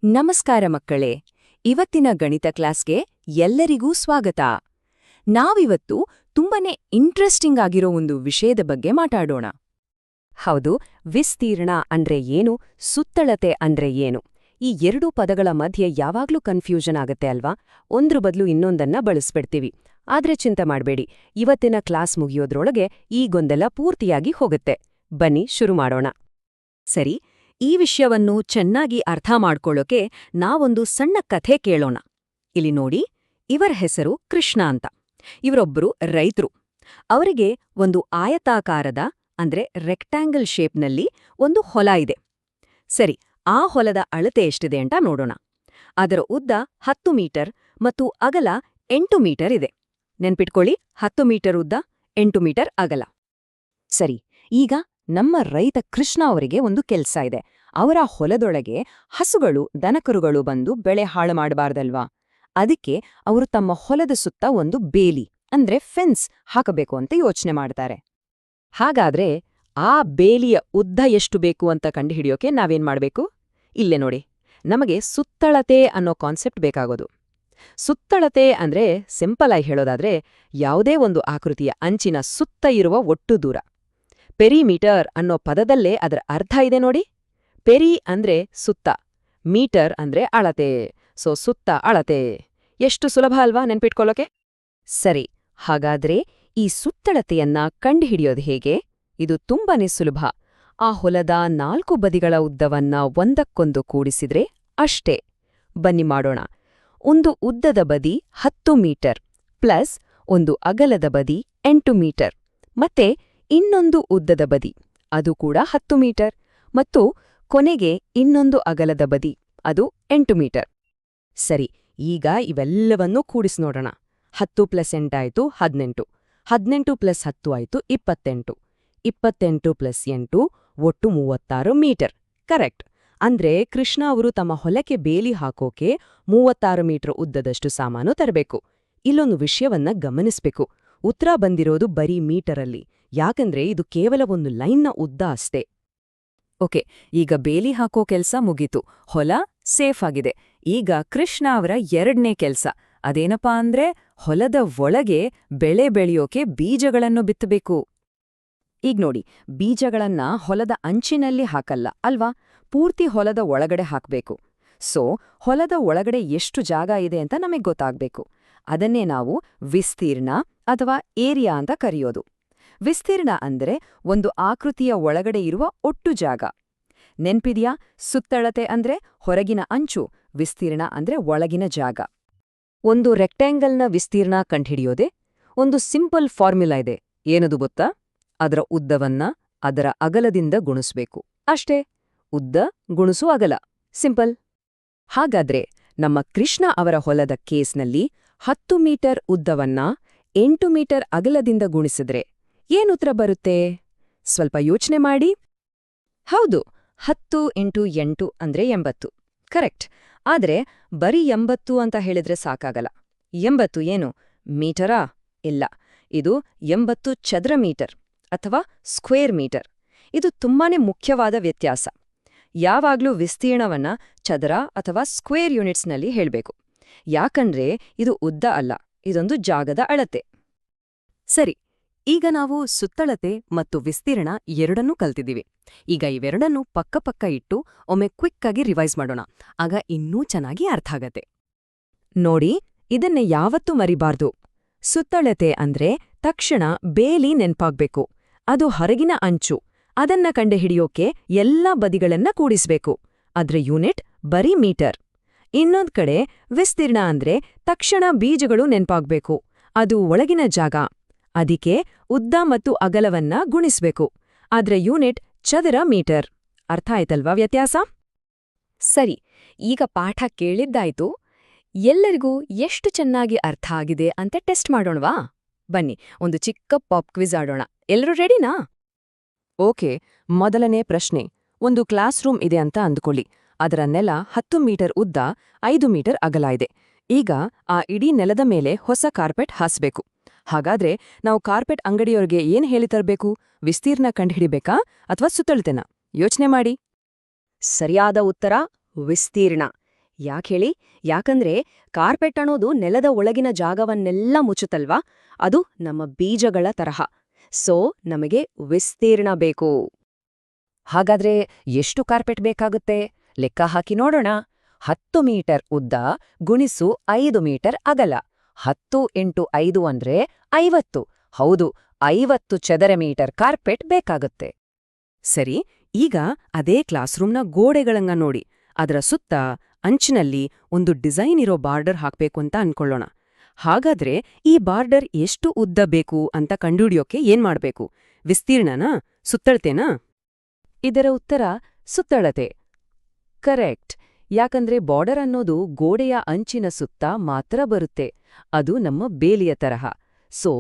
ನಮಸ್ಕಾರ ಮಕ್ಕಳೇ, ಇವತ್ತಿನ ಗಣಿತ ಕ್ಲಾಸ್ಗೆ ಎಲ್ಲರಿಗೂ ಸ್ವಾಗತ. ನಾವಿವತ್ತು ತುಂಬಾನೇ ಇಂಟ್ರೆಸ್ಟಿಂಗ್ ಆಗಿರೋ ಒಂದು ವಿಷಯದ ಬಗ್ಗೆ ಮಾತಾಡೋಣ. ಹೌದು, ವಿಸ್ತೀರ್ಣ ಅಂದ್ರೆ ಏನು, ಸುತ್ತಳತೆ ಅಂದ್ರೆ ಏನು? ಈ ಎರಡೂ ಪದಗಳ ಮಧ್ಯೆ ಯಾವಾಗ್ಲೂ ಕನ್ಫ್ಯೂಷನ್ ಆಗತ್ತೆ ಅಲ್ವಾ? ಒಂದ್ರ ಬದಲು ಇನ್ನೊಂದನ್ನ ಬಳಸ್ಬಿಡ್ತೀವಿ. ಆದ್ರೆ ಚಿಂತೆ ಮಾಡ್ಬೇಡಿ, ಇವತ್ತಿನ ಕ್ಲಾಸ್ ಮುಗಿಯೋದ್ರೊಳಗೆ ಈ ಗೊಂದಲ ಪೂರ್ತಿಯಾಗಿ ಹೋಗುತ್ತೆ. ಬನ್ನಿ ಶುರು ಮಾಡೋಣ. ಸರಿ, ಈ ವಿಷಯವನ್ನು ಚೆನ್ನಾಗಿ ಅರ್ಥ ಮಾಡ್ಕೊಳ್ಳೋಕೆ ನಾವೊಂದು ಸಣ್ಣ ಕಥೆ ಕೇಳೋಣ. ಇಲ್ಲಿ ನೋಡಿ, ಇವರ ಹೆಸರು ಕೃಷ್ಣ ಅಂತ. ಇವರೊಬ್ಬರು ರೈತರು. ಅವರಿಗೆ ಒಂದು ಆಯತಾಕಾರದ ಅಂದ್ರೆ ರೆಕ್ಟ್ಯಾಂಗಲ್ ಶೇಪ್ನಲ್ಲಿ ಒಂದು ಹೊಲ ಇದೆ. ಸರಿ, ಆ ಹೊಲದ ಅಳತೆ ಎಷ್ಟಿದೆ ಅಂತ ನೋಡೋಣ. ಅದರ ಉದ್ದ 10 ಮೀಟರ್ ಮತ್ತು ಅಗಲ 8 ಮೀಟರ್ ಇದೆ. ನೆನ್ಪಿಟ್ಕೊಳ್ಳಿ, 10 ಮೀಟರ್ ಉದ್ದ, 8 ಮೀಟರ್ ಅಗಲ. ಸರಿ, ಈಗ ನಮ್ಮ ರೈತ ಕೃಷ್ಣ ಅವರಿಗೆ ಒಂದು ಕೆಲ್ಸ ಇದೆ. ಅವರ ಹೊಲದೊಳಗೆ ಹಸುಗಳು, ದನಕರುಗಳು ಬಂದು ಬೆಳೆ ಹಾಳು ಮಾಡಬಾರ್ದಲ್ವಾ? ಅದಕ್ಕೆ ಅವರು ತಮ್ಮ ಹೊಲದ ಸುತ್ತ ಒಂದು ಬೇಲಿ ಅಂದ್ರೆ ಫೆನ್ಸ್ ಹಾಕಬೇಕು ಅಂತ ಯೋಚನೆ ಮಾಡ್ತಾರೆ. ಹಾಗಾದ್ರೆ ಆ ಬೇಲಿಯ ಉದ್ದ ಎಷ್ಟು ಬೇಕು ಅಂತ ಕಂಡುಹಿಡಿಯೋಕೆ ನಾವೇನ್ ಮಾಡ್ಬೇಕು? ಇಲ್ಲೇ ನೋಡಿ, ನಮಗೆ ಸುತ್ತಳತೆ ಅನ್ನೋ ಕಾನ್ಸೆಪ್ಟ್ ಬೇಕಾಗೋದು. ಸುತ್ತಳತೆ ಅಂದ್ರೆ ಸಿಂಪಲ್ ಆಗಿ ಹೇಳೋದಾದ್ರೆ ಯಾವುದೇ ಒಂದು ಆಕೃತಿಯ ಅಂಚಿನ ಸುತ್ತ ಇರುವ ಒಟ್ಟು ದೂರ. ಪೆರಿಮೀಟರ್ ಅನ್ನೋ ಪದದಲ್ಲೇ ಅದರ ಅರ್ಥ ಇದೆ ನೋಡಿ. ಪೆರಿ ಅಂದ್ರೆ ಸುತ್ತ, ಮೀಟರ್ ಅಂದ್ರೆ ಅಳತೆ. ಸುತ್ತ ಅಳತೆ. ಎಷ್ಟು ಸುಲಭ ಅಲ್ವಾ ನೆನ್ಪಿಟ್ಕೊಳ್ಳೋಕೆ? ಸರಿ, ಹಾಗಾದ್ರೆ ಈ ಸುತ್ತಳತೆಯನ್ನ ಕಂಡುಹಿಡಿಯೋದು ಹೇಗೆ? ಇದು ತುಂಬಾನೇ ಸುಲಭ. ಆ ಹೊಲದ 4 ಬದಿಗಳ ಉದ್ದವನ್ನ ಒಂದಕ್ಕೊಂದು ಕೂಡಿಸಿದ್ರೆ ಅಷ್ಟೇ. ಬನ್ನಿ ಮಾಡೋಣ. ಒಂದು ಉದ್ದದ ಬದಿ 10 ಮೀಟರ್ ಪ್ಲಸ್ ಒಂದು ಅಗಲದ ಬದಿ 8 ಮೀಟರ್ ಮತ್ತೆ ಇನ್ನೊಂದು ಉದ್ದದ ಬದಿ, ಅದು ಕೂಡ 10 ಮೀಟರ್ ಮತ್ತು ಕೊನೆಗೆ ಇನ್ನೊಂದು ಅಗಲದ ಬದಿ, ಅದು 8 ಮೀಟರ್. ಸರಿ, ಈಗ ಇವೆಲ್ಲವನ್ನೂ ಕೂಡಿಸಿ ನೋಡೋಣ. 10 + 8 ಆಯ್ತು 18, 18 + 10 ಆಯ್ತು 28, 28 + 8 ಒಟ್ಟು 36 ಮೀಟರ್. ಕರೆಕ್ಟ್. ಅಂದ್ರೆ ಕೃಷ್ಣ ಅವರು ತಮ್ಮ ಹೊಲಕ್ಕೆ ಬೇಲಿ ಹಾಕೋಕೆ 36 ಮೀಟರ್ ಉದ್ದದಷ್ಟು ಸಾಮಾನು ತರಬೇಕು. ಇಲ್ಲೊಂದು ವಿಷಯವನ್ನ ಗಮನಿಸ್ಬೇಕು. ಉತ್ತರ ಬಂದಿರೋದು ಬರೀ ಮೀಟರಲ್ಲಿ, ಯಾಕಂದ್ರೆ ಇದು ಕೇವಲ ಒಂದು ಲೈನ್ನ ಉದ್ದ ಅಷ್ಟೇ. ಓಕೆ, ಈಗ ಬೇಲಿ ಹಾಕೋ ಕೆಲ್ಸ ಮುಗೀತು, ಹೊಲ ಸೇಫ್ ಆಗಿದೆ. ಈಗ ಕೃಷ್ಣ ಅವರ ಎರಡನೇ ಕೆಲ್ಸ ಅದೇನಪ್ಪಾ ಅಂದ್ರೆ ಹೊಲದ ಒಳಗೆ ಬೆಳೆ ಬೆಳೆಯೋಕೆ ಬೀಜಗಳನ್ನು ಬಿತ್ತಬೇಕು. ಈಗ ನೋಡಿ, ಬೀಜಗಳನ್ನ ಹೊಲದ ಅಂಚಿನಲ್ಲಿ ಹಾಕಲ್ಲ ಅಲ್ವಾ, ಪೂರ್ತಿ ಹೊಲದ ಒಳಗಡೆ ಹಾಕ್ಬೇಕು. ಹೊಲದ ಒಳಗಡೆ ಎಷ್ಟು ಜಾಗ ಇದೆ ಅಂತ ನಮಗೆ ಗೊತ್ತಾಗ್ಬೇಕು. ಅದನ್ನೇ ನಾವು ವಿಸ್ತೀರ್ಣ ಅಥವಾ ಏರಿಯಾ ಅಂತ ಕರೆಯೋದು. ವಿಸ್ತೀರ್ಣ ಅಂದ್ರೆ ಒಂದು ಆಕೃತಿಯ ಒಳಗಡೆ ಇರುವ ಒಟ್ಟು ಜಾಗ. ನೆನ್ಪಿದ್ಯಾ? ಸುತ್ತಳತೆ ಅಂದ್ರೆ ಹೊರಗಿನ ಅಂಚು, ವಿಸ್ತೀರ್ಣ ಅಂದ್ರೆ ಒಳಗಿನ ಜಾಗ. ಒಂದು ರೆಕ್ಟ್ಯಾಂಗಲ್ನ ವಿಸ್ತೀರ್ಣ ಕಂಡುಹಿಡಿಯೋದೆ ಒಂದು ಸಿಂಪಲ್ ಫಾರ್ಮುಲಾ ಇದೆ. ಏನದು ಗೊತ್ತಾ? ಅದರ ಉದ್ದವನ್ನ ಅದರ ಅಗಲದಿಂದ ಗುಣಿಸ್ಬೇಕು. ಅಷ್ಟೇ, ಉದ್ದ ಗುಣಿಸು ಅಗಲ. ಸಿಂಪಲ್. ಹಾಗಾದ್ರೆ ನಮ್ಮ ಕೃಷ್ಣ ಅವರ ಹೊಲದ ಕೇಸ್ನಲ್ಲಿ 10 ಮೀಟರ್ ಉದ್ದವನ್ನ 8 ಮೀಟರ್ ಅಗಲದಿಂದ ಗುಣಿಸಿದ್ರೆ ಏನುತ್ತರ ಬರುತ್ತೆ? ಸ್ವಲ್ಪ ಯೋಚನೆ ಮಾಡಿ. ಹೌದು, 10 × 8 ಅಂದ್ರೆ 80. ಕರೆಕ್ಟ್. ಆದ್ರೆ ಬರೀ 80 ಅಂತ ಹೇಳಿದ್ರೆ ಸಾಕಾಗಲ್ಲ. 80 ಏನು ಮೀಟರಾ? ಇಲ್ಲ, ಇದು 80 ಚದರ ಮೀಟರ್ ಅಥವಾ ಸ್ಕ್ವೇರ್ ಮೀಟರ್. ಇದು ತುಂಬಾನೇ ಮುಖ್ಯವಾದ ವ್ಯತ್ಯಾಸ. ಯಾವಾಗ್ಲೂ ವಿಸ್ತೀರ್ಣವನ್ನ ಚದರ ಅಥವಾ ಸ್ಕ್ವೇರ್ ಯೂನಿಟ್ಸ್ನಲ್ಲಿ ಹೇಳ್ಬೇಕು. ಯಾಕಂದ್ರೆ ಇದು ಉದ್ದ ಅಲ್ಲ, ಇದೊಂದು ಜಾಗದ ಅಳತೆ. ಸರಿ, ಈಗ ನಾವು ಸುತ್ತಳತೆ ಮತ್ತು ವಿಸ್ತೀರ್ಣ ಎರಡನ್ನೂ ಕಲ್ತಿದ್ದೀವಿ. ಈಗ ಇವೆರಡನ್ನೂ ಪಕ್ಕ ಇಟ್ಟು ಒಮ್ಮೆ ಕ್ವಿಕ್ ಆಗಿ ರಿವೈಸ್ ಮಾಡೋಣ. ಆಗ ಇನ್ನೂ ಚೆನ್ನಾಗಿ ಅರ್ಥ ಆಗತ್ತೆ. ನೋಡಿ, ಇದನ್ನೇ ಯಾವತ್ತೂ ಮರಿಬಾರ್ದು. ಸುತ್ತಳತೆ ಅಂದ್ರೆ ತಕ್ಷಣ ಬೇಲಿ ನೆನ್ಪಾಗ್ಬೇಕು. ಅದು ಹೊರಗಿನ ಅಂಚು. ಅದನ್ನ ಕಂಡುಹಿಡಿಯೋಕೆ ಎಲ್ಲಾ ಬದಿಗಳನ್ನ ಕೂಡಿಸ್ಬೇಕು. ಅದ್ರ ಯೂನಿಟ್ ಬರೀ ಮೀಟರ್. ಇನ್ನೊಂದ್ ಕಡೆ ವಿಸ್ತೀರ್ಣ ಅಂದ್ರೆ ತಕ್ಷಣ ಬೀಜಗಳು ನೆನ್ಪಾಗ್ಬೇಕು. ಅದು ಒಳಗಿನ ಜಾಗ. ಅದಕ್ಕೆ ಉದ್ದ ಮತ್ತು ಅಗಲವನ್ನ ಗುಣಿಸ್ಬೇಕು. ಅದ್ರ ಯೂನಿಟ್ ಚದರ ಮೀಟರ್. ಅರ್ಥ ಆಯ್ತಲ್ವಾ ವ್ಯತ್ಯಾಸ? ಸರಿ, ಈಗ ಪಾಠ ಕೇಳಿದ್ದಾಯ್ತು. ಎಲ್ಲರಿಗೂ ಎಷ್ಟು ಚೆನ್ನಾಗಿ ಅರ್ಥ ಆಗಿದೆ ಅಂತ ಟೆಸ್ಟ್ ಮಾಡೋಣವಾ? ಬನ್ನಿ, ಒಂದು ಚಿಕ್ಕ ಪಾಪ್ ಕ್ವಿಜ್ ಆಡೋಣ. ಎಲ್ಲರೂ ರೆಡಿನಾ? ಓಕೆ, ಮೊದಲನೇ ಪ್ರಶ್ನೆ. ಒಂದು ಕ್ಲಾಸ್ ರೂಮ್ ಇದೆ ಅಂತ ಅಂದ್ಕೊಳ್ಳಿ. ಅದರ ನೆಲ 10 ಮೀಟರ್ ಉದ್ದ, 5 ಮೀಟರ್ ಅಗಲ ಇದೆ. ಈಗ ಆ ಇಡೀ ನೆಲದ ಮೇಲೆ ಹೊಸ ಕಾರ್ಪೆಟ್ ಹಾಸ್ಬೇಕು. ಹಾಗಾದ್ರೆ ನಾವು ಕಾರ್ಪೆಟ್ ಅಂಗಡಿಯವ್ರಿಗೆ ಏನ್ ಹೇಳಿ ತರಬೇಕು? ವಿಸ್ತೀರ್ಣ ಕಂಡುಹಿಡಿಬೇಕಾ ಅಥವಾ ಸುತ್ತಳತೆನ? ಯೋಚನೆ ಮಾಡಿ. ಸರಿಯಾದ ಉತ್ತರ ವಿಸ್ತೀರ್ಣ. ಯಾಕೇಳಿ? ಯಾಕಂದ್ರೆ ಕಾರ್ಪೆಟ್ ಅನ್ನೋದು ನೆಲದ ಒಳಗಿನ ಜಾಗವನ್ನೆಲ್ಲ ಮುಚ್ಚುತ್ತಲ್ವಾ? ಅದು ನಮ್ಮ ಬೀಜಗಳ ತರಹ. ಸೊ ನಮಗೆ ವಿಸ್ತೀರ್ಣ ಬೇಕು. ಹಾಗಾದ್ರೆ ಎಷ್ಟು ಕಾರ್ಪೆಟ್ ಬೇಕಾಗುತ್ತೆ? ಲೆಕ್ಕ ಹಾಕಿ ನೋಡೋಣ. 10 ಮೀಟರ್ ಉದ್ದ ಗುಣಿಸು 5 ಮೀಟರ್ ಅಗಲ. 10 ಇಂಟು 5 ಅಂದ್ರೆ 50. ಹೌದು, 50 ಚದರ ಮೀಟರ್ ಕಾರ್ಪೆಟ್ ಬೇಕಾಗುತ್ತೆ. ಸರಿ, ಈಗ ಅದೇ ಕ್ಲಾಸ್ರೂಮ್ನ ಗೋಡೆಗಳಂಗ ನೋಡಿ. ಅದರ ಸುತ್ತ ಅಂಚಿನಲ್ಲಿ ಒಂದು ಡಿಸೈನ್ ಇರೋ ಬಾರ್ಡರ್ ಹಾಕ್ಬೇಕು ಅಂತ ಅನ್ಕೊಳ್ಳೋಣ. ಹಾಗಾದ್ರೆ ಈ ಬಾರ್ಡರ್ ಎಷ್ಟು ಉದ್ದ ಬೇಕು ಅಂತ ಕಂಡುಹಿಡಿಯೋಕೆ ಏನ್ ಮಾಡ್ಬೇಕು? ವಿಸ್ತೀರ್ಣನಾ? ಸುತ್ತಳತೆನಾ? ಇದರ ಉತ್ತರ ಸುತ್ತಳತೆ. ಕರೆಕ್ಟ್. ಯಾಕಂದ್ರೆ ಬಾರ್ಡರ್ ಅನ್ನೋದು ಗೋಡೆಯ ಅಂಚಿನ ಸುತ್ತ ಮಾತ್ರ ಬರುತ್ತೆ. ಅದು ನಮ್ಮ ಬೇಲಿಯ ತರಹ. ಸೊ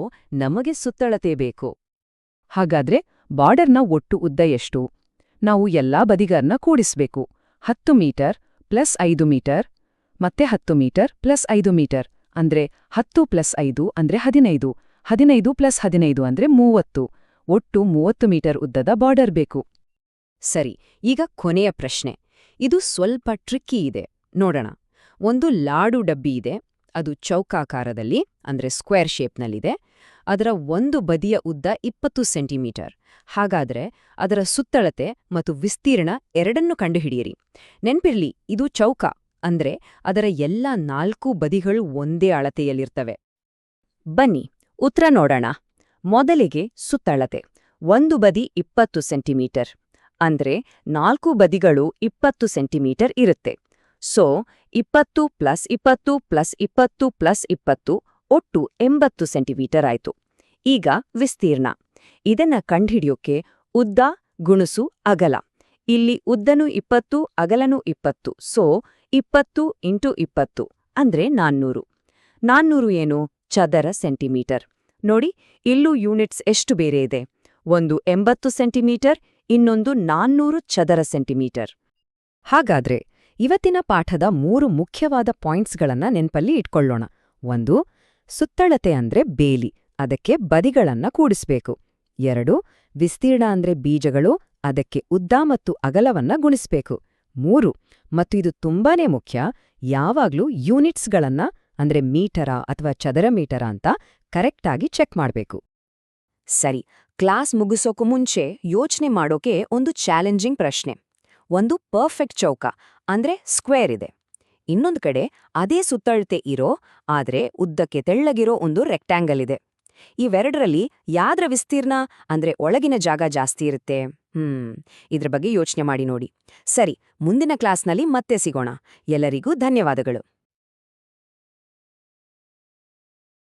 ನಮಗೆ ಸುತ್ತಳತೆ ಬೇಕು. ಹಾಗಾದ್ರೆ ಬಾರ್ಡರ್ನ ಒಟ್ಟು ಉದ್ದ ಎಷ್ಟು? ನಾವು ಎಲ್ಲಾ ಬದಿಗಾರನ್ನ ಕೂಡಿಸ್ಬೇಕು. 10 ಮೀಟರ್ ಪ್ಲಸ್ 5 ಮೀಟರ್ ಮತ್ತೆ 10 ಮೀಟರ್ ಪ್ಲಸ್ 5 ಮೀಟರ್ ಅಂದ್ರೆ 10 ಪ್ಲಸ್ 5 ಅಂದ್ರೆ 15. 15 ಪ್ಲಸ್ 15 ಅಂದ್ರೆ 30. ಒಟ್ಟು 30 ಮೀಟರ್ ಉದ್ದದ ಬಾರ್ಡರ್ ಬೇಕು. ಸರಿ, ಈಗ ಕೊನೆಯ ಪ್ರಶ್ನೆ. ಇದು ಸ್ವಲ್ಪ ಟ್ರಿಕ್ಕಿ ಇದೆ. ನೋಡೋಣ. ಒಂದು ಲಾಡು ಡಬ್ಬಿ ಇದೆ. ಅದು ಚೌಕಾಕಾರದಲ್ಲಿ ಅಂದ್ರೆ ಸ್ಕ್ವೇರ್ ಶೇಪ್ನಲ್ಲಿದೆ. ಅದರ ಒಂದು ಬದಿಯ ಉದ್ದ 20 ಸೆಂಟಿಮೀಟರ್. ಹಾಗಾದ್ರೆ ಅದರ ಸುತ್ತಳತೆ ಮತ್ತು ವಿಸ್ತೀರ್ಣ ಎರಡನ್ನೂ ಕಂಡುಹಿಡಿಯಿರಿ. ನೆನ್ಪಿರ್ಲಿ, ಇದು ಚೌಕ ಅಂದ್ರೆ ಅದರ ಎಲ್ಲ 4 ಬದಿಗಳು ಒಂದೇ ಅಳತೆಯಲ್ಲಿರ್ತವೆ. ಬನ್ನಿ ಉತ್ತರ ನೋಡೋಣ. ಮೊದಲಿಗೆ ಸುತ್ತಳತೆ. ಒಂದು ಬದಿ 20 ಸೆಂಟಿಮೀಟರ್ ಅಂದ್ರೆ 4 ಬದಿಗಳು 20 ಸೆಂಟಿಮೀಟರ್ ಇರುತ್ತೆ. ಸೊ 20 ಪ್ಲಸ್ 20 ಪ್ಲಸ್ 20 ಪ್ಲಸ್ 20 ಒಟ್ಟು 80 ಸೆಂಟಿಮೀಟರ್ ಆಯ್ತು. ಈಗ ವಿಸ್ತೀರ್ಣ. ಇದನ್ನ ಕಂಡುಹಿಡಿಯೋಕೆ ಉದ್ದ ಗುಣಸು ಅಗಲ. ಇಲ್ಲಿ ಉದ್ದನೂ 20 ಅಗಲನೂ 20. ಸೊ 20 ಇಂಟು 20 ಅಂದ್ರೆ 400. 400 ಏನು? ಚದರ ಸೆಂಟಿಮೀಟರ್. ನೋಡಿ, ಇಲ್ಲೂ ಯೂನಿಟ್ಸ್ ಎಷ್ಟು ಬೇರೆ ಇದೆ. ಒಂದು 80 ಸೆಂಟಿಮೀಟರ್, ಇನ್ನೊಂದು 400 ಚದರ ಸೆಂಟಿಮೀಟರ್. ಹಾಗಾದ್ರೆ ಇವತ್ತಿನ ಪಾಠದ 3 ಮುಖ್ಯವಾದ ಪಾಯಿಂಟ್ಸ್ಗಳನ್ನ ನೆನ್ಪಲ್ಲಿ ಇಟ್ಕೊಳ್ಳೋಣ. 1. ಸುತ್ತಳತೆ ಅಂದ್ರೆ ಬೇಲಿ, ಅದಕ್ಕೆ ಬದಿಗಳನ್ನ ಕೂಡಿಸ್ಬೇಕು. 2. ವಿಸ್ತೀರ್ಣ ಅಂದ್ರೆ ಬೀಜಗಳು, ಅದಕ್ಕೆ ಉದ್ದ ಮತ್ತು ಅಗಲವನ್ನ ಗುಣಿಸ್ಬೇಕು. 3. ಮತ್ತು ಇದು ತುಂಬಾನೇ ಮುಖ್ಯ, ಯಾವಾಗ್ಲೂ ಯೂನಿಟ್ಸ್ಗಳನ್ನ ಅಂದ್ರೆ ಮೀಟರ ಅಥವಾ ಚದರ ಮೀಟರ ಅಂತ ಕರೆಕ್ಟಾಗಿ ಚೆಕ್ ಮಾಡ್ಬೇಕು. ಸರಿ, ಕ್ಲಾಸ್ ಮುಗಿಸೋಕು ಮುಂಚೆ ಯೋಚನೆ ಮಾಡೋಕೆ ಒಂದು ಚಾಲೆಂಜಿಂಗ್ ಪ್ರಶ್ನೆ. ಒಂದು ಪರ್ಫೆಕ್ಟ್ ಚೌಕ ಅಂದ್ರೆ ಸ್ಕ್ವೇರ್ ಇದೆ. ಇನ್ನೊಂದು ಕಡೆ ಅದೇ ಸುತ್ತಳತೆ ಇರೋ ಆದ್ರೆ ಉದ್ದಕ್ಕೆ ತೆಳ್ಳಗಿರೋ ಒಂದು ರೆಕ್ಟ್ಯಾಂಗಲ್ ಇದೆ. ಇವೆರಡರಲ್ಲಿ ಯಾವ್ದ್ರ ವಿಸ್ತೀರ್ಣ ಅಂದ್ರೆ ಒಳಗಿನ ಜಾಗ ಜಾಸ್ತಿ ಇರುತ್ತೆ? ಇದ್ರ ಬಗ್ಗೆ ಯೋಚನೆ ಮಾಡಿ ನೋಡಿ. ಸರಿ, ಮುಂದಿನ ಕ್ಲಾಸ್ನಲ್ಲಿ ಮತ್ತೆ ಸಿಗೋಣ. ಎಲ್ಲರಿಗೂ ಧನ್ಯವಾದಗಳು.